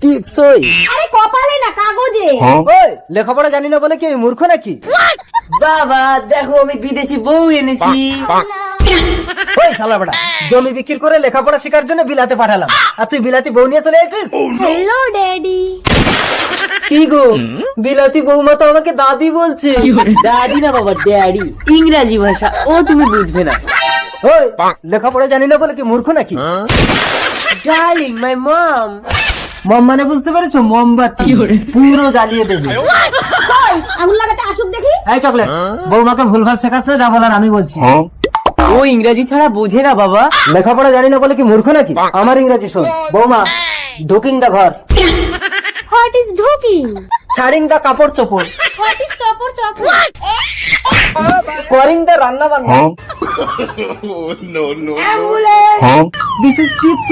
টিপসই। আরে কপালে না কাগজে। ওই লেখাপড়া জানি না বলে কি আমি মূর্খ নাকি? বাবা দেখো আমি বিদেশি বউ এনেছি। ওই শালা বেটা, জমি বিক্রি করে লেখাপড়া শেখার জন্য বিলাতে পাঠালাম, আর তুই বিলাতি বউ নিয়ে চলে এসেছিস? Hello daddy. কি গো, বিলাতি বৌমা তো আমাকে দাদি বলছে। দাদি না বাবা, ড্যাডি, ইংরাজি ভাষা, ও তুমি বুঝবে না। ওই লেখাপড়া জানি না বলে কি মূর্খ নাকি? ডার্লিং মাই মম। মম মানে বুঝতে পেরেছো? মোমবাতি পুরো জ্বালিয়ে দেবে। কই আঙুল লাগাতে আসুক দেখি। এই চকলেট, বৌমাকে ভুলভাল শেখাস না, যা বলার আমি বলছি। ও ইংরাজি ছাড়া বোঝে না বাবা। লেখাপড়া জানি না বলে কি মূর্খ নাকি? আমার ইংরাজি শোন। বৌমা, ঢুকিং দা ঘর, হোয়াট ইজ ঢুকিং? ছাড়িং দা কাপড় চোপড়, হোয়াট ইজ চপর চপর? করিং দা রান্না বান্না, দিস ইজ টিপস।